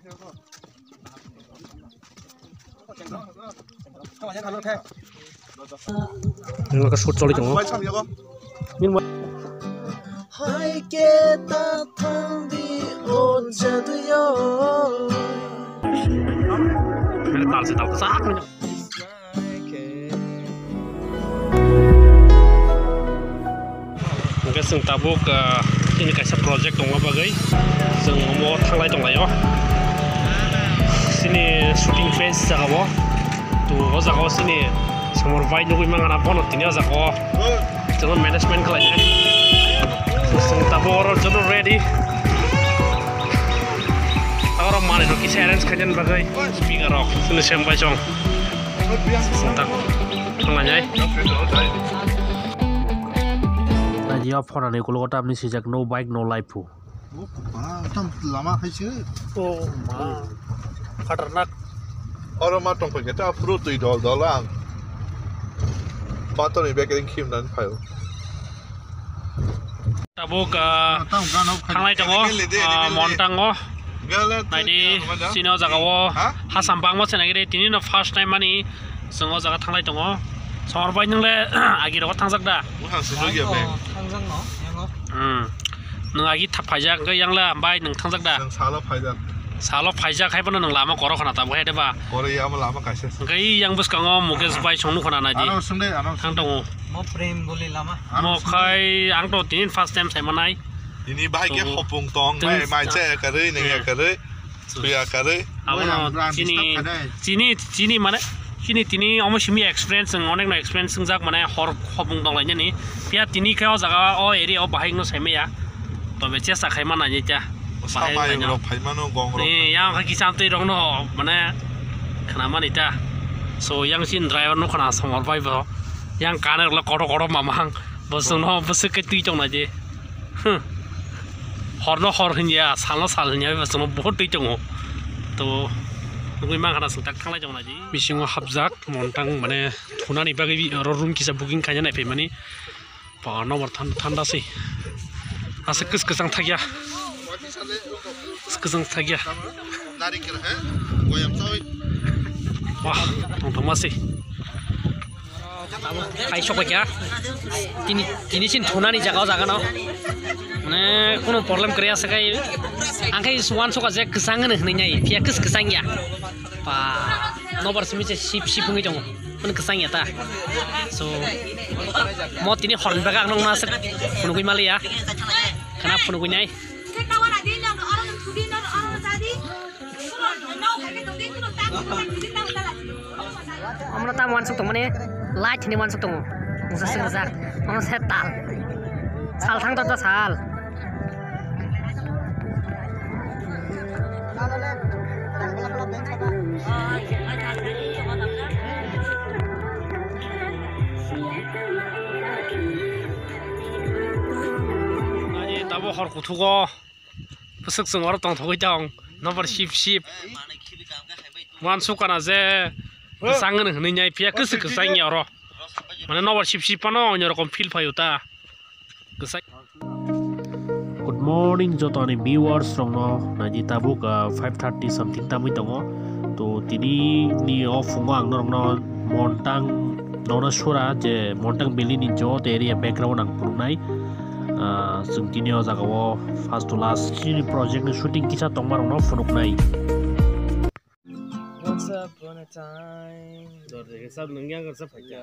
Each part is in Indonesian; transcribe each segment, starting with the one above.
Ini ka shoot choli jong. Min mo. Hai kita thang di on jaduyo. Mere tal se tal ka sak mo. Mungkin sing tabuk ini kaisa project dong bagai. Sing mau thanglai dong layo. Sini shooting phase jagawo. Tu o jagawo sini samor vai nugui mangana bono tini o jagawo. Jangan management kelainan. Sing tabor jono ready. Agora mane no kisi arrange kajan bagai speaker rock sini sembai jong. Sentak. Thanglai. Dia phone này kalau kata ni sejak no bike no life pu. Oh, tam lama hai chứ. Oh, ma. Khatarak. Orang matang pergi kita fruit tu idol dolang. Patut ni bakery kim dan pile. Tabuk thanglai jango montang go. Naidi sino jaga wo hasampang mo senagi de tini no first time mani sengo jaga thanglai jango. Samar bai ningle agi ro thangsak da. Nung agi thap phaja ga yangla bai nung thangsak da. Salo phaja khai bana nung lama koro khana ta bai de ba. Koro ya ma lama kaise. Gai yang bus kango mukesh bai chongnu khana na ji. Thang tongo. Mo frame boli lama. Mo khai ang to tin first time sai manai. Ini bai ke hopung tong mai che ka re ne ka re. Suya ka re. Amono chini mana Kini tini omo shimi experience onek no experience jak mana hor hobung dong lainnya nih pia tini kau jaga area bahing no seme ya to be chesa khai mana ni cha sama yang ro phai mano gong ro ni yang ka kisam tei rong no mana khana mani ta so yang sin driver no khana samar bai bo yang kaner lo koro mamang bosung no bose ke tui chong na je hor no hor hinya sal hinya bosung no bahut tui chong to nunggu mang kana sengtak thanglai jong naji bisingo habjak montang mane thunani bagi room kisa booking kanya nai pemani pa nomor thanda sih asa kesang thagya kesang thagya wah tong masih kai sok ya tini sin thunani jaga no mane kono problem kriya sakai angkai suan soka je kesang ne hnai pia kesang ya pa nomor simi je sip ngi jong mun kesang ya ta so mo tini hol baga nong masak punu kui mali ya kana punu kui nyai amna ta wan sok tong mane light ni wan sok tong musa sing sak amna setal sal thang ta sal tabo hor kutugo pusuk sung or tong thoi jong number ship wan sukana je sangen hni nyai pia kesek kesang ya ro mana number ship pano nyor kom feel phayuta kesai. Good morning jotani viewers rongno naji tabuk 5:30 something tamui tongo to tini ni off ang norongno montang nona sura je montang beli ni jot area background ang punai sung tini o jagawo first to last sini project ni shooting kisa tongmar no funuk nai Once upon a time dor de sab nungyang gar sa phaya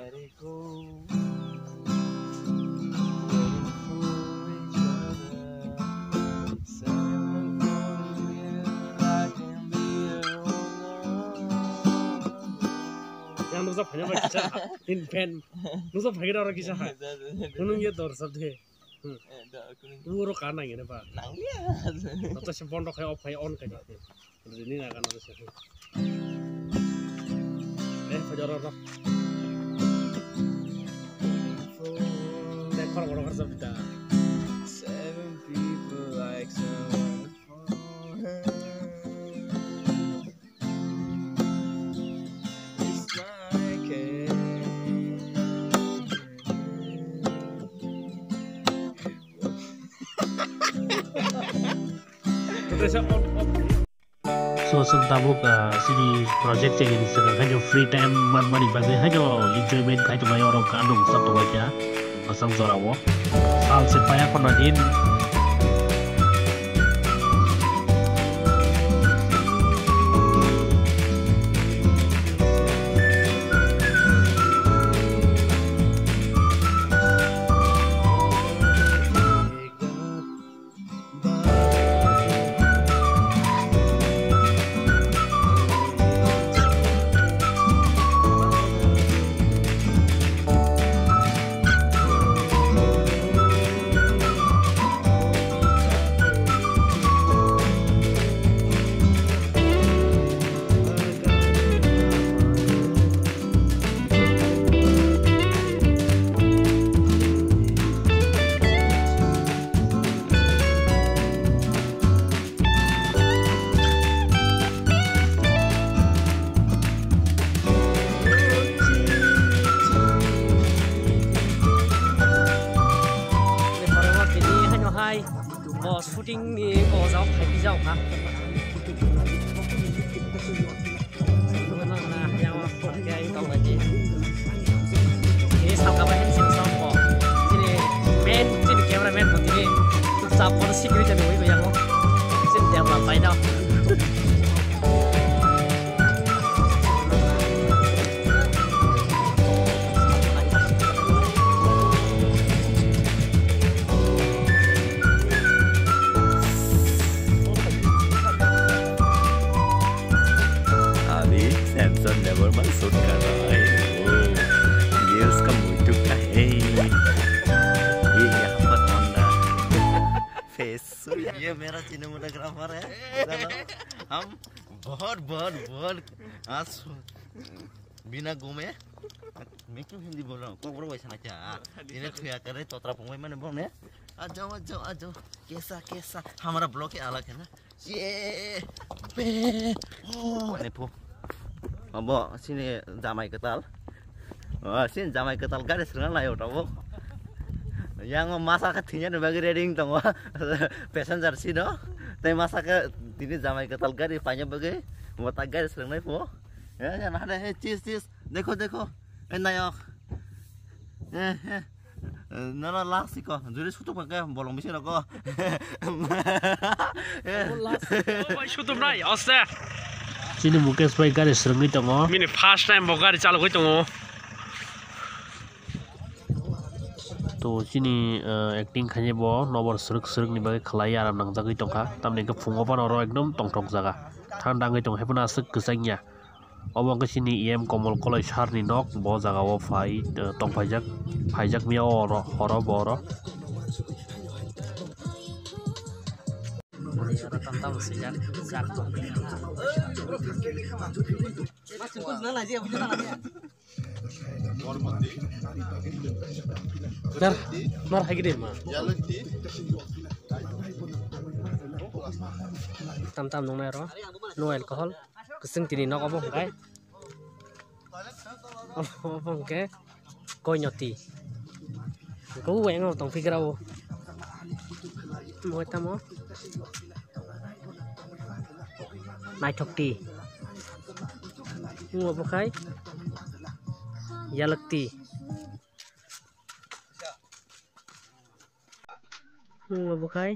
yang nusa phaya ba kisa in pen nusa phaya ra kisa ha kunung ye dor sab de Uro ka nang ini pak. nang dia. Atau sempon rok kayak off on kayak gitu. Ini nggak akan harus itu. Fajar rok. Dekor orang kerja kita. 7 people like someone. It's like Terus on. So tabuk sini project ini sedang hanya free time mani bagi hanya enjoyment kai tu mai orang kandung satu aja pasang zorawo sal supaya konain shooting thì có dấu hay đi dấu hả? Nó là nhau cái công việc gì? Ini sao các bạn xem xong bỏ? Sini main, sini cameraman một tí. Sao có secret cho người bây giờ không? Xin đẹp là phải đâu. Samson never masuk karai. Years kamu itu kahai. Ye यहाँ पर होना. Face ये मेरा cinematographer है. हम बहुत आज बिना घूमे मैं क्यों हिंदी बोल रहा हूँ? कौन वैसा ना क्या? इन्हें खुया करे तो तरफ घूमे मैंने बोलने. आ जाओ कैसा हमारा ब्लॉग ही अलग है ना. ये ने Abo sini jamai ketal. Sini jamai ketal garis dengan layo tau. Yang masa ketinya bagi reading tau. Passenger sih no. Tapi masa ke ini jamai ketal garis banyak bagi. Mau tak garis dengan layo. Ya jangan ada cheese. Dekho. Enak. Nana last sih kok. Jadi suatu pakai bolong mesin aku. Suatu naik, asal. Sini mungkin sebagai garis sering itu ngoh. Ini first time bawa garis calu itu ngoh. Tuh sini acting kayaknya bawa nomor sering nih bagi kelai aram nang jaga itu kah. Tapi ke fungopan orang ekdom tong jaga. Tandang itu hebat asik kesengnya. Obang ke sini IM Komol College Harni nok bawa jaga wafai tong pajak miao horo boro. Tentang sejak Mar lagi deh mah. Tam nong nero, no alcohol, keseng tini nok apa kai? Apa kai? Kau nyoti. Kau yang tong fikir aku. Mau tamu? Mai thok ti mua apa kai yalak ti mua apa kai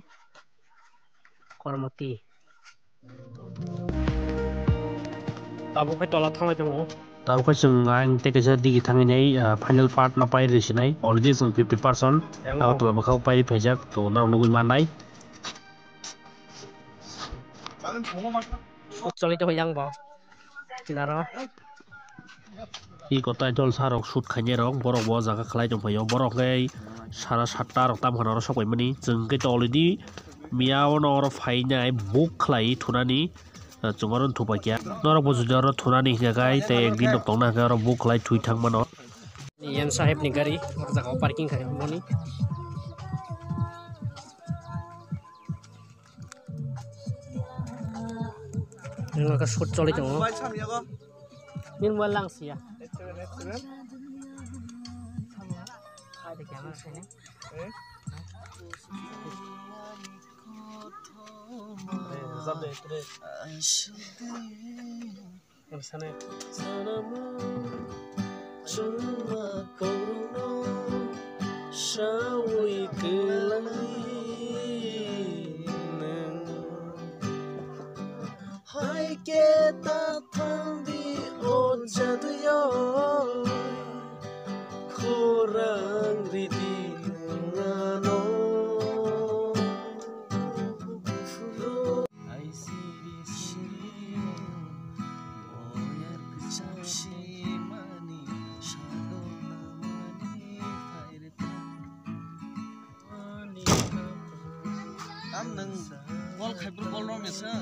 kormati tabu kai tola thamai tamo tabu kai sung ang te kaisa digi thangai nei final part na pai risi nai already sung 50% aw to ba khau pai phajak to na nugui manai Actually to yang ba kinaro I kota jol sarok shoot khanye rong borok bo jaga khlai jong phayo borok ngai sara 7ta rok tam khana sok mani jeng ke to already miao no ro phai nai book khlai thunani chungaron thupa kya nor bo jor thunani jagai te ekdin dok tong na ga ro book khlai thui thang mano yan sahib ni gari jaga parking khai mani Nggak kesut colit dong. Ini walang sih ya. Ada kamera sini. Zabe tre. Sana. Sanamu cuma koruno shawi kelanginan. Hai kita thandi ojadu yo korang ridi ngano. Wal khaibur bol rom esa.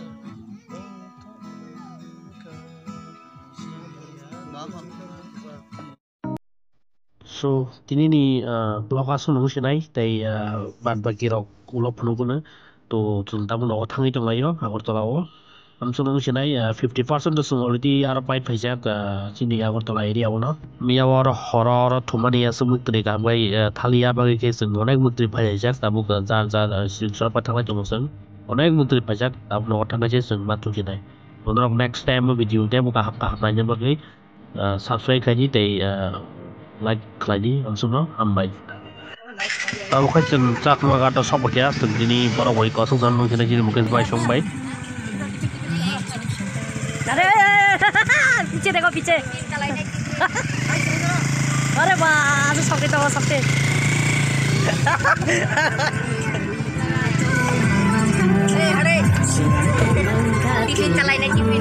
So tini ni lokasi nunggu sini tay bad bagi rok ulop nunggu na to sultan pun orang thangi tong layo Agartala o amso nunggu sini 50% to sung already arapai pajak sini Agartala area o na miya war horror thumani asu mutri ka bai thalia bagi ke sung onek mutri pajak tabu ka jar silsar pathangai tong sung onek mutri pajak tabu orang thangai sung matu sini onok next time video te buka hak nanya bagi subscribe kaji tay like lagi langsung no ambai tahu kan cak maga atau sop ya tentini para woi kosong san mungkin aja mungkin baik song baik अरे पीछे देखो पीछे अरे वाह आज सबके तो सबके अरे टिफिन चलाइने टिफिन